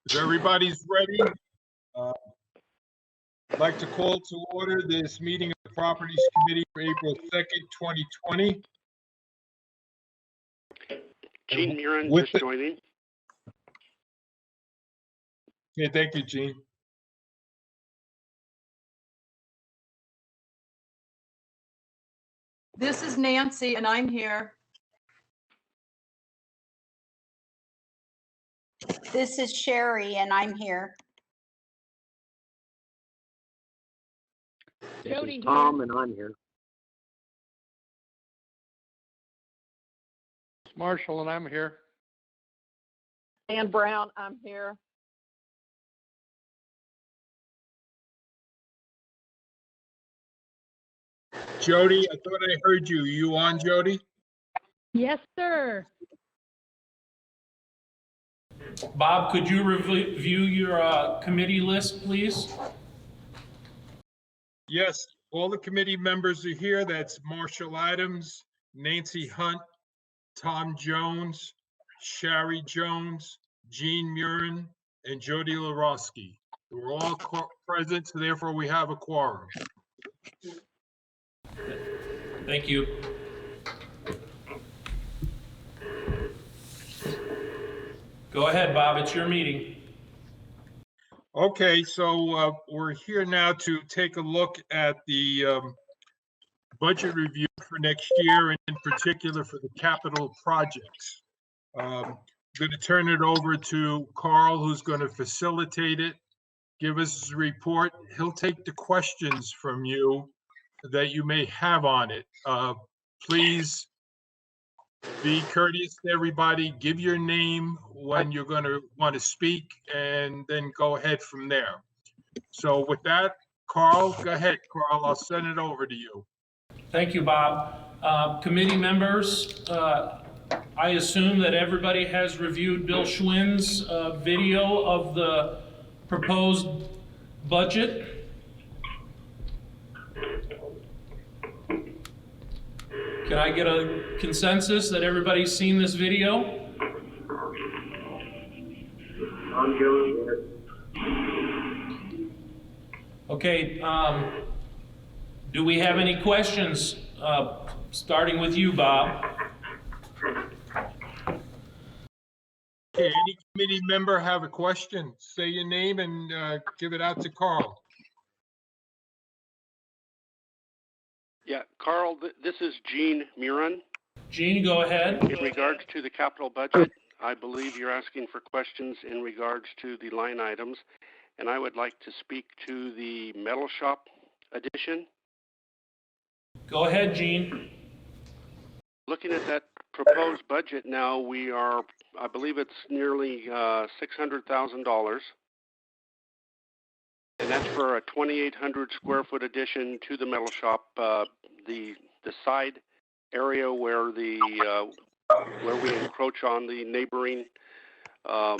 If everybody's ready, I'd like to call to order this meeting of the Properties Committee for April 2nd, 2020. Gene Murin With just joining. Okay, thank you, Gene. This is Nancy, and I'm here. This is Sherry, and I'm here. Jody Tom, and I'm here. Marshall, and I'm here. Ann Brown, I'm here. Jody, I thought I heard you. You on, Jody? Yes, sir. Bob, could you review your committee list, please? Yes, all the committee members are here. That's Marshall Adams, Nancy Hunt, Tom Jones, Shari Jones, Gene Murin, and Jody Lorowski. We're all present, so therefore we have a quorum. Thank you. Go ahead, Bob, it's your meeting. Okay, so we're here now to take a look at the budget review for next year, and in particular for the capital projects. I'm going to turn it over to Carl, who's going to facilitate it, give us his report. He'll take the questions from you that you may have on it. Please be courteous to everybody. Give your name when you're going to want to speak, and then go ahead from there. So with that, Carl, go ahead, Carl. I'll send it over to you. Thank you, Bob. Committee members, I assume that everybody has reviewed Bill Schwinn's video of the proposed budget. Can I get a consensus that everybody's seen this video? I'm going here. Okay, do we have any questions, starting with you, Bob? Okay, any committee member have a question? Say your name and give it out to Carl. Yeah, Carl, this is Gene Murin. Gene, go ahead. In regards to the capital budget, I believe you're asking for questions in regards to the line items, and I would like to speak to the metal shop addition. Go ahead, Gene. Looking at that proposed budget now, we are, I believe it's nearly $600,000. And that's for a 2,800 square foot addition to the metal shop, the side area where where we encroach on the neighboring car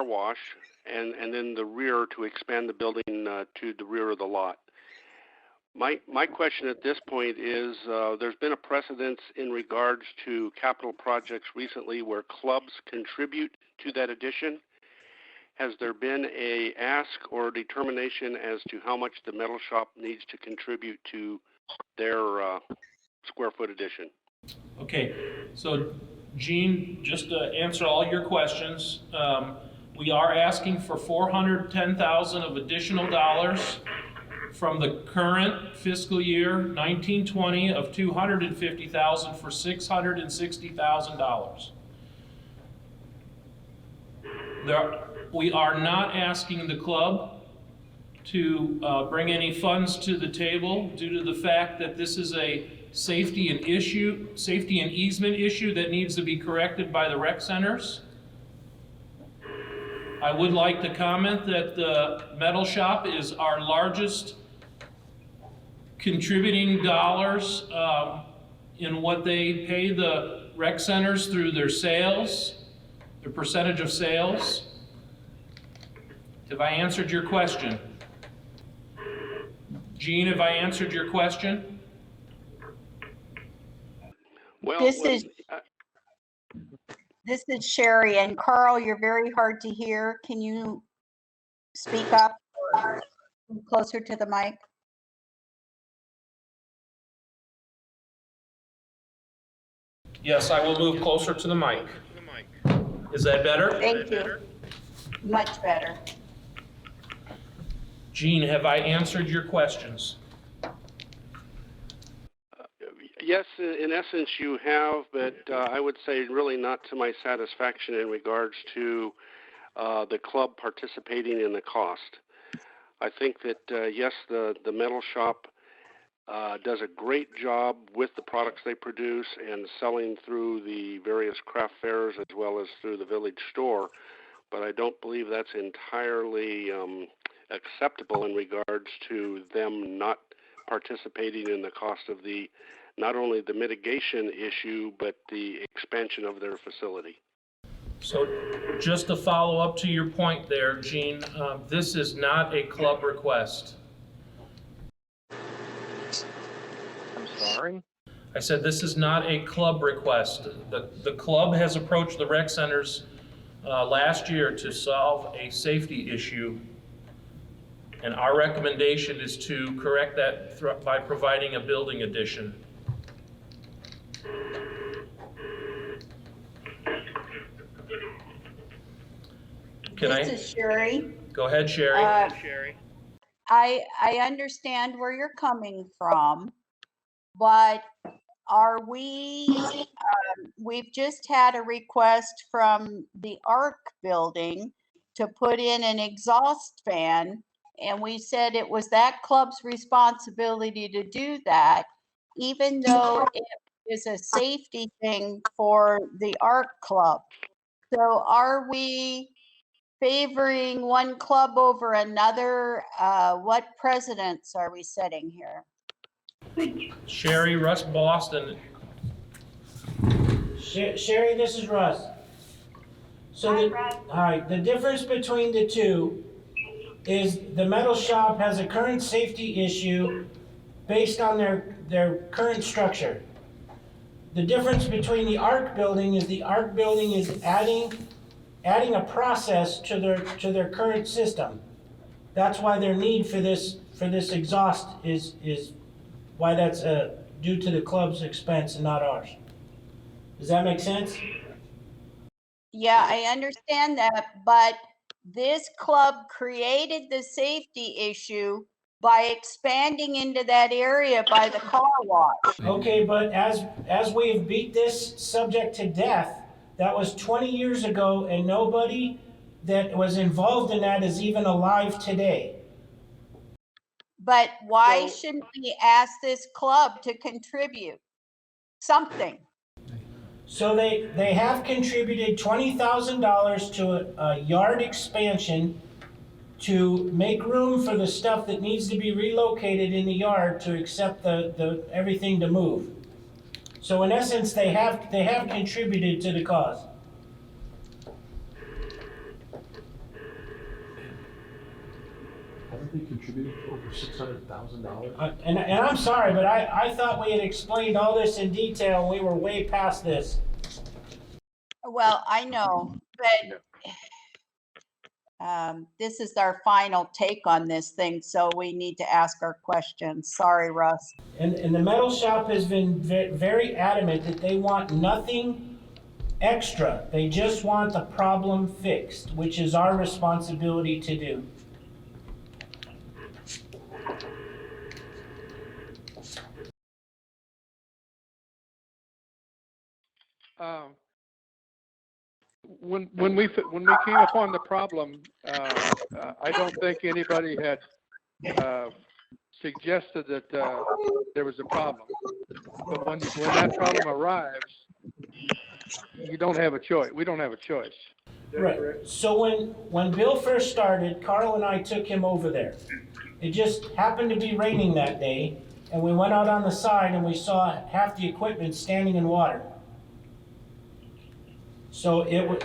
wash, and then the rear to expand the building to the rear of the lot. My question at this point is, there's been a precedence in regards to capital projects recently where clubs contribute to that addition. Has there been a ask or determination as to how much the metal shop needs to contribute to their square foot addition? Okay, so Gene, just to answer all your questions, we are asking for $410,000 of additional dollars from the current fiscal year 1920 of $250,000 for $660,000. We are not asking the club to bring any funds to the table due to the fact that this is a safety and easement issue that needs to be corrected by the rec centers. I would like to comment that the metal shop is our largest contributing dollars in what they pay the rec centers through their sales, their percentage of sales. Have I answered your question? Gene, have I answered your question? Well, This This is Sherry, and Carl, you're very hard to hear. Can you speak up or move closer to the mic? Yes, I will move closer to the mic. Is that better? Thank you. Much better. Gene, have I answered your questions? Yes, in essence you have, but I would say really not to my satisfaction in regards to the club participating in the cost. I think that, yes, the metal shop does a great job with the products they produce and selling through the various craft fairs as well as through the village store, but I don't believe that's entirely acceptable in regards to them not participating in the cost of not only the mitigation issue, but the expansion of their facility. So just to follow up to your point there, Gene, this is not a club request. I'm sorry. I said this is not a club request. The club has approached the rec centers last year to solve a safety issue. And our recommendation is to correct that by providing a building addition. This is Sherry. Go ahead, Sherry. I understand where you're coming from, but are we've just had a request from the ARC building to put in an exhaust fan, and we said it was that club's responsibility to do that, even though it is a safety thing for the ARC club. So are we favoring one club over another? What precedents are we setting here? Sherry, Russ Boston. Sherry, this is Russ. So hi, the difference between the two is the metal shop has a current safety issue based on their current structure. The difference between the ARC building is the ARC building is adding a process to their current system. That's why their need for this exhaust is why that's due to the club's expense and not ours. Does that make sense? Yeah, I understand that, but this club created the safety issue by expanding into that area by the car wash. Okay, but as we've beat this subject to death, that was 20 years ago, and nobody that was involved in that is even alive today. But why shouldn't we ask this club to contribute something? So they have contributed $20,000 to a yard expansion to make room for the stuff that needs to be relocated in the yard to accept the everything to move. So in essence, they have contributed to the cause. Haven't they contributed over $600,000? And I'm sorry, but I thought we had explained all this in detail, and we were way past this. Well, I know, but this is our final take on this thing, so we need to ask our questions. Sorry, Russ. And the metal shop has been very adamant that they want nothing extra. They just want the problem fixed, which is our responsibility to do. When we came upon the problem, I don't think anybody had suggested that there was a problem. But when that problem arrives, you don't have a choice. We don't have a choice. Right. So when Bill first started, Carl and I took him over there. It just happened to be raining that day, and we went out on the side and we saw half the equipment standing in water. So it would,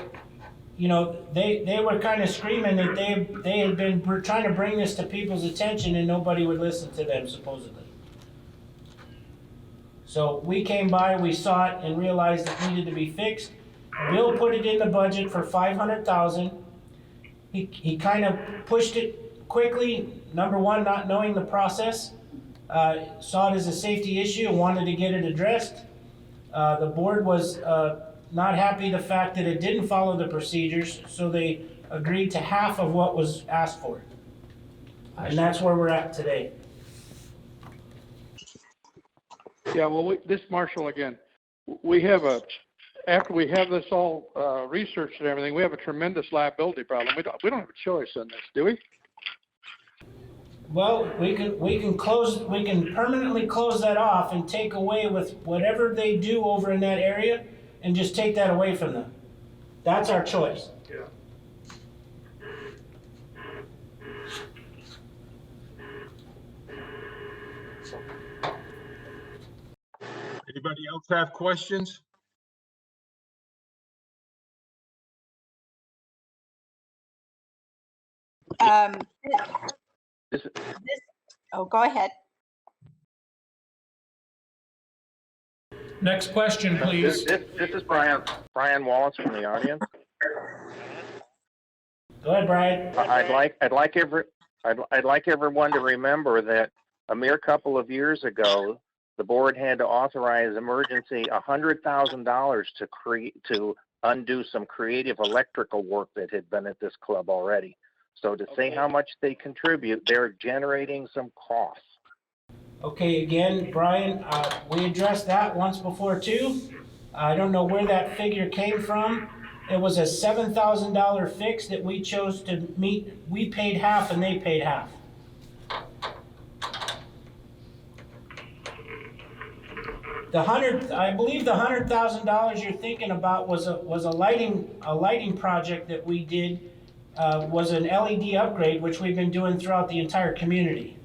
you know, they were kind of screaming that they had been trying to bring this to people's attention and nobody would listen to them, supposedly. So we came by, we saw it and realized it needed to be fixed. Bill put it in the budget for 500,000. He kind of pushed it quickly, number one, not knowing the process, saw it as a safety issue and wanted to get it addressed. The board was not happy the fact that it didn't follow the procedures, so they agreed to half of what was asked for. And that's where we're at today. Yeah, well, this Marshall again, we have after we have this all researched and everything, we have a tremendous liability problem. We don't have a choice in this, do we? Well, we can permanently close that off and take away with whatever they do over in that area and just take that away from them. That's our choice. Anybody else have questions? Go ahead. Next question, please. This is Brian Wallace from the audience. Go ahead, Brian. I'd like everyone to remember that a mere couple of years ago, the board had to authorize emergency $100,000 to undo some creative electrical work that had been at this club already. So to say how much they contribute, they're generating some costs. Okay, again, Brian, we addressed that once before too. I don't know where that figure came from. It was a $7,000 fix that we chose to meet. We paid half and they paid half. I believe the $100,000 you're thinking about was a lighting project that we did, was an LED upgrade, which we've been doing throughout the entire community.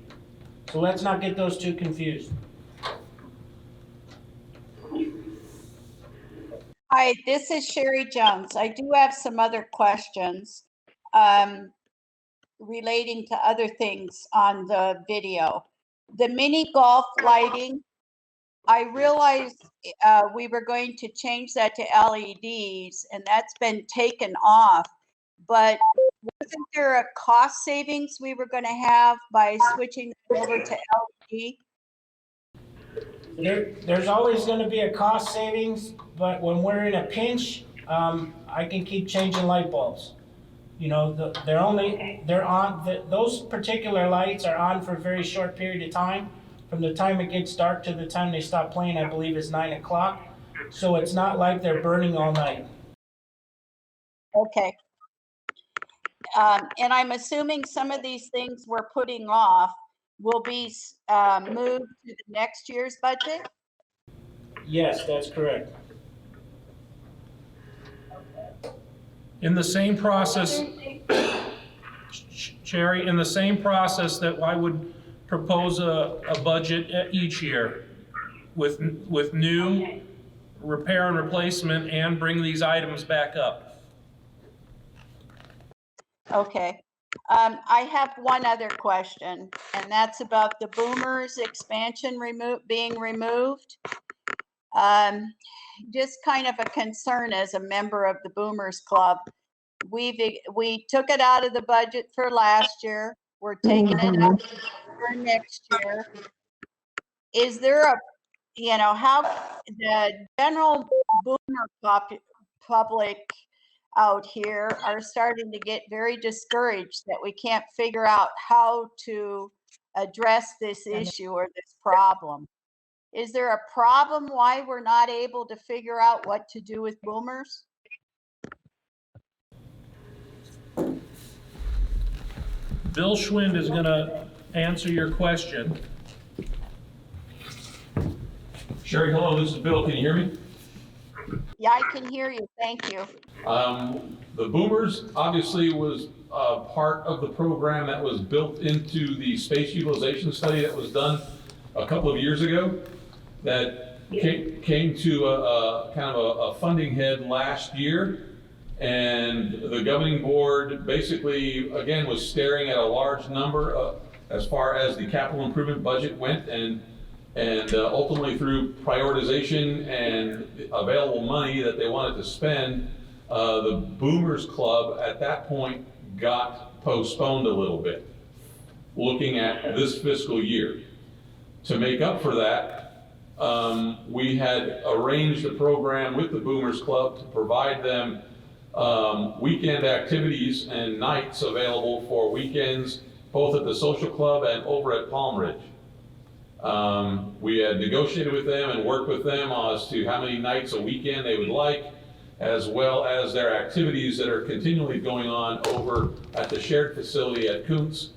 So let's not get those two confused. Hi, this is Sherry Jones. I do have some other questions relating to other things on the video. The mini golf lighting, I realized we were going to change that to LEDs, and that's been taken off. But wasn't there a cost savings we were going to have by switching over to LED? There's always going to be a cost savings, but when we're in a pinch, I can keep changing light bulbs. You know, those particular lights are on for a very short period of time. From the time it gets dark to the time they stop playing, I believe is 9 o'clock. So it's not like they're burning all night. Okay. And I'm assuming some of these things we're putting off will be moved to the next year's budget? Yes, that's correct. In the same process, Sherry, in the same process that I would propose a budget each year with new repair and replacement and bring these items back up. Okay. I have one other question, and that's about the Boomers expansion being removed. Just kind of a concern as a member of the Boomers Club. We took it out of the budget for last year. We're taking it out for next year. Is there how the general Boomer public out here are starting to get very discouraged that we can't figure out how to address this issue or this problem? Is there a problem why we're not able to figure out what to do with Boomers? Bill Schwind is going to answer your question. Sherry, hello, this is Bill. Can you hear me? Yeah, I can hear you. Thank you. The Boomers obviously was part of the program that was built into the space utilization study that was done a couple of years ago that came to a kind of a funding head last year. And the governing board basically, again, was staring at a large number as far as the capital improvement budget went, and And ultimately, through prioritization and available money that they wanted to spend, the Boomers Club at that point got postponed a little bit, looking at this fiscal year. To make up for that, we had arranged a program with the Boomers Club to provide them weekend activities and nights available for weekends, both at the social club and over at Palm Ridge. We had negotiated with them and worked with them as to how many nights a weekend they would like, as well as their activities that are continually going on over at the shared facility at Kuntz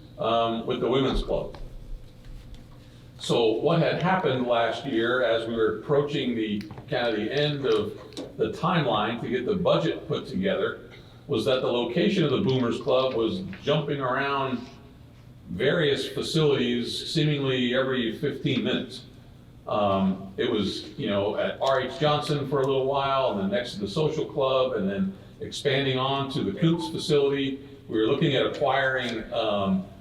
with the Women's Club. So what had happened last year, as we were approaching the kind of the end of the timeline to get the budget put together, was that the location of the Boomers Club was jumping around various facilities seemingly every 15 minutes. It was, at R.H. Johnson for a little while, and then next to the social club, and then expanding on to the Kuntz facility. We were looking at acquiring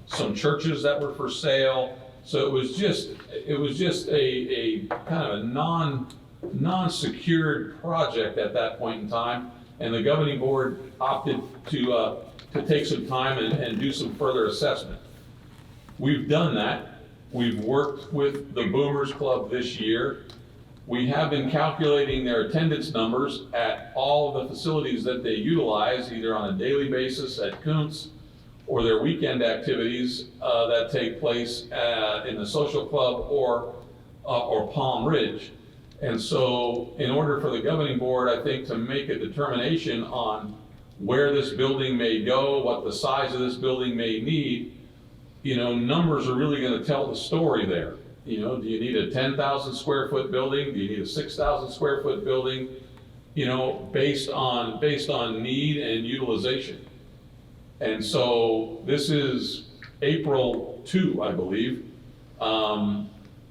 some churches that were for sale. So it was just a kind of a non-secured project at that point in time. And the governing board opted to take some time and do some further assessment. We've done that. We've worked with the Boomers Club this year. We have been calculating their attendance numbers at all of the facilities that they utilize, either on a daily basis at Kuntz or their weekend activities that take place in the social club or Palm Ridge. And so in order for the governing board, I think, to make a determination on where this building may go, what the size of this building may need, numbers are really going to tell the story there. Do you need a 10,000 square foot building? Do you need a 6,000 square foot building? Based on need and utilization. And so this is April 2, I believe.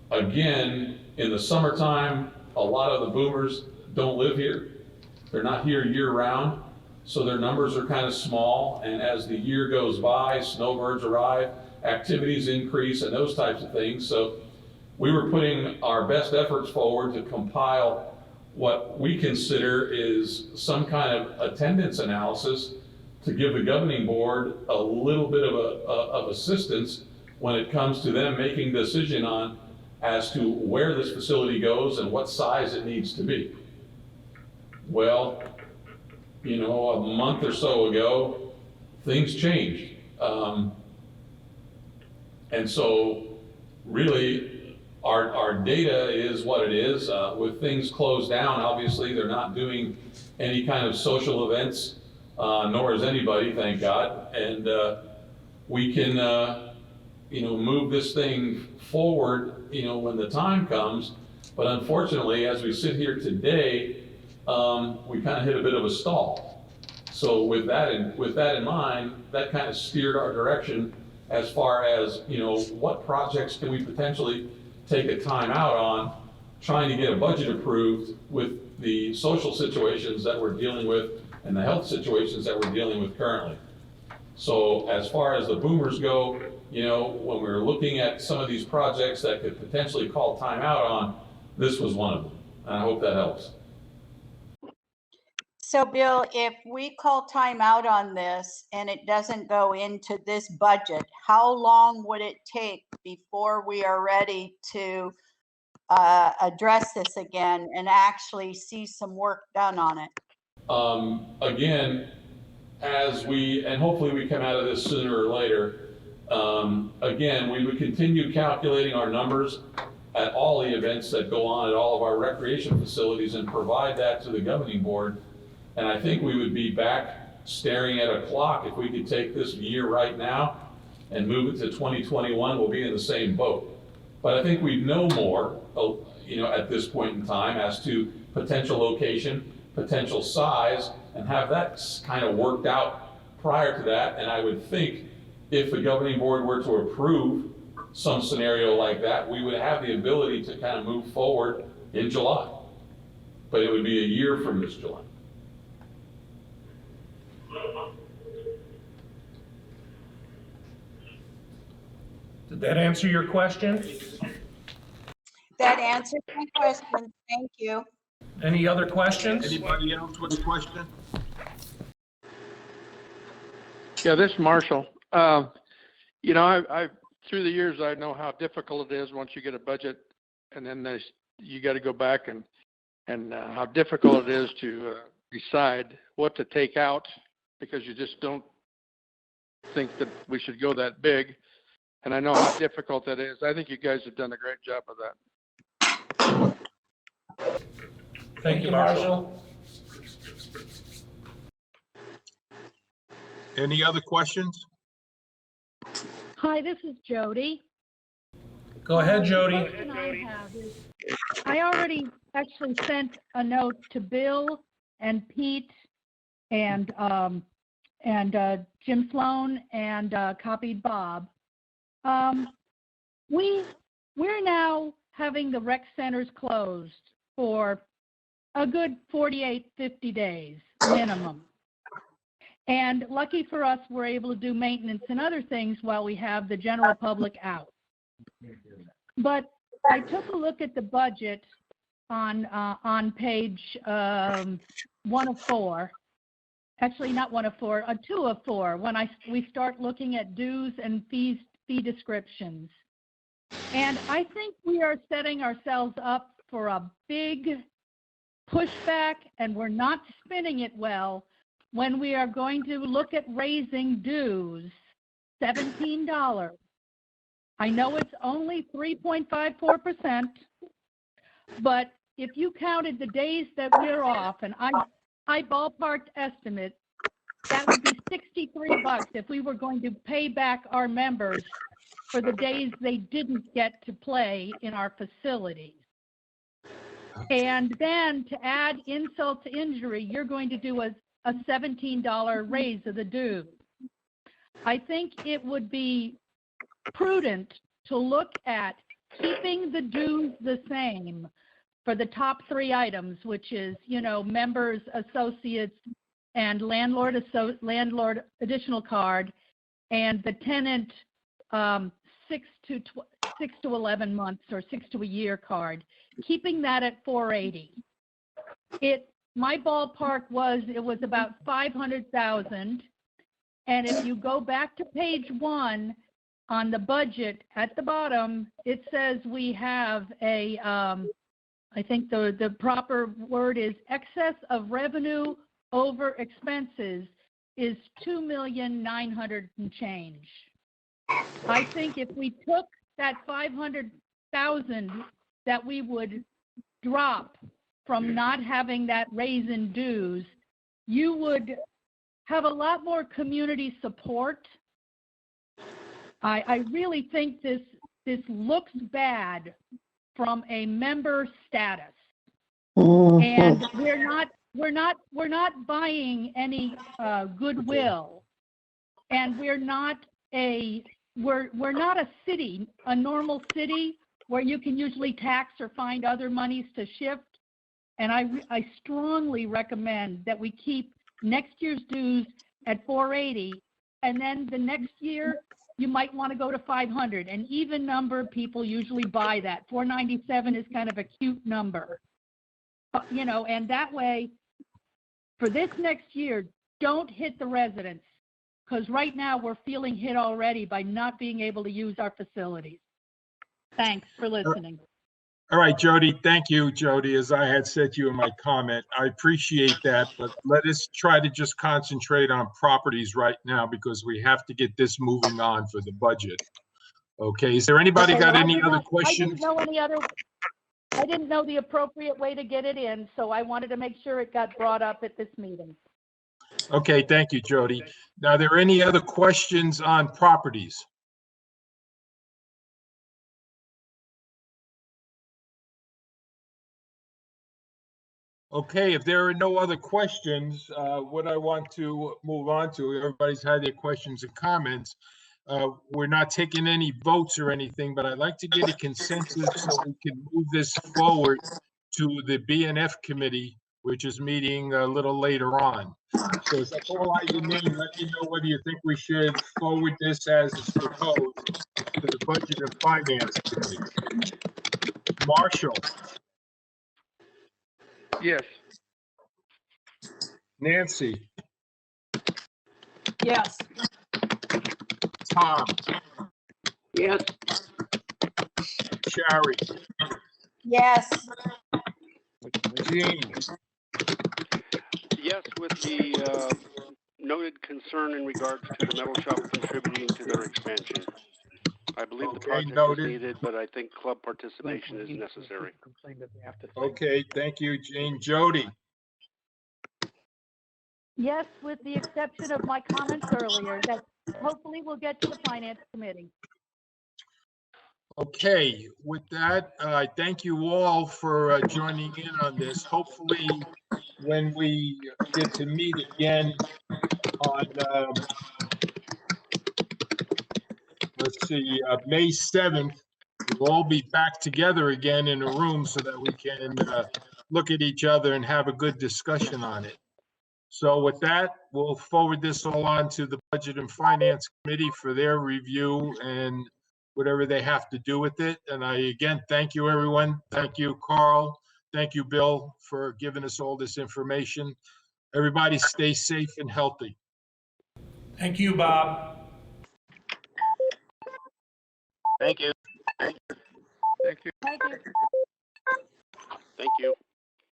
Again, in the summertime, a lot of the boomers don't live here. They're not here year round, so their numbers are kind of small. And as the year goes by, snowbirds arrive, activities increase, and those types of things. So we were putting our best efforts forward to compile what we consider is some kind of attendance analysis to give the governing board a little bit of assistance when it comes to them making a decision on as to where this facility goes and what size it needs to be. Well, a month or so ago, things changed. And so really our data is what it is. With things closed down, obviously they're not doing any kind of social events, nor is anybody, thank God. And we can, move this thing forward, when the time comes. But unfortunately, as we sit here today, we kind of hit a bit of a stall. So with that in mind, that kind of steered our direction as far as, what projects can we potentially take a time out on, trying to get a budget approved with the social situations that we're dealing with and the health situations that we're dealing with currently. So as far as the boomers go, when we're looking at some of these projects that could potentially call time out on, this was one of them. And I hope that helps. So Bill, if we call time out on this and it doesn't go into this budget, how long would it take before we are ready to address this again and actually see some work done on it? Again, and hopefully we come out of this sooner or later, again, we would continue calculating our numbers at all the events that go on at all of our recreation facilities and provide that to the governing board. And I think we would be back staring at a clock. If we could take this year right now and move it to 2021, we'll be in the same boat. But I think we know more, at this point in time as to potential location, potential size, and have that kind of worked out prior to that. And I would think if the governing board were to approve some scenario like that, we would have the ability to kind of move forward in July. But it would be a year from this July. Did that answer your question? that answered my question. Thank you. Any other questions? Anybody else with a question? Yeah, this is Marshall. You know, I through the years, I know how difficult it is once you get a budget, and then you got to go back and how difficult it is to decide what to take out, because you just don't think that we should go that big. And I know how difficult that is. I think you guys have done a great job of that. Thank you, Marshall. Any other questions? Hi, this is Jody. Go ahead, The Jody. question I have is, I already actually sent a note to Bill and Pete and Jim Sloan and copied Bob. We're now having the rec centers closed for a good 48, 50 days minimum. And lucky for us, we're able to do maintenance and other things while we have the general public out. But I took a look at the budget on page 1 of 4. Actually, not 1 of 4, 2 of 4, when we start looking at dues and fee descriptions. And I think we are setting ourselves up for a big pushback, and we're not spinning it well when we are going to look at raising dues $17. I know it's only 3.54%, but if you counted the days that we're off, and I ballparked estimate, that would be $63 if we were going to pay back our members for the days they didn't get to play in our facilities. And then to add insult to injury, you're going to do a $17 raise of the dues. I think it would be prudent to look at keeping the dues the same for the top 3 items, which is, you know, members, associates, and landlord additional card, and the tenant 6 to 11 months or 6 to a year card, keeping that at $480. My ballpark was about 500,000, and if you go back to page 1 on the budget at the bottom, it says we have a I think the proper word is excess of revenue over expenses is 2,900,000 and change. I think if we took that 500,000 that we would drop from not having that raise in dues, you would have a lot more community support. I really think this looks bad from a member status, and we're not buying any goodwill, and we're not a city, a normal city where you can usually tax or find other monies to shift. And I strongly recommend that we keep next year's dues at $480, and then the next year you might want to go to $500. An even number, people usually buy that. $497 is kind of a cute number, you know. And that way, for this next year, don't hit the residents, because right now we're feeling hit already by not being able to use our facilities. Thanks for listening. All right, Jody. Thank you, Jody. As I had said to you in my comment, I appreciate that, but let us try to just concentrate on properties right now, because we have to get this moving on for the budget. Okay, is there anybody got any other questions? I didn't know the appropriate way to get it in, so I wanted to make sure it got brought up at this meeting. Okay, thank you, Jody. Now, are there any other questions on properties? Okay, if there are no other questions, what I want to move on to, everybody's had their questions and comments. We're not taking any votes or anything, but I'd like to get a consensus so we can move this forward to the BNF committee, which is meeting a little later on. So if I call out your name, let me know whether you think we should forward this as it's proposed to the Budget and Finance Committee. Marshall, Yes. Nancy, Yes. Tom, Yes. Shari, Yes, Jean, Yes, with the noted concern in regards to the metal shop contributing to their expansion. I believe the Okay, project is noted. needed, but I think club participation is necessary. Okay, thank you, Jean. Jody, Yes, with the exception of my comments earlier, that hopefully we'll get to the finance committee. okay, with that, I thank you all for joining in on this. Hopefully, when we get to meet again on, let's see, May 7th, we'll all be back together again in a room so that we can look at each other and have a good discussion on it. So with that, we'll forward this all on to the Budget and Finance Committee for their review and whatever they have to do with it. And I, again, thank you, everyone. Thank you, Carl. Thank you, Bill, for giving us all this information. Everybody stay safe and healthy. Thank you, Bob. Thank you. Thank you. Thank you. Thank you.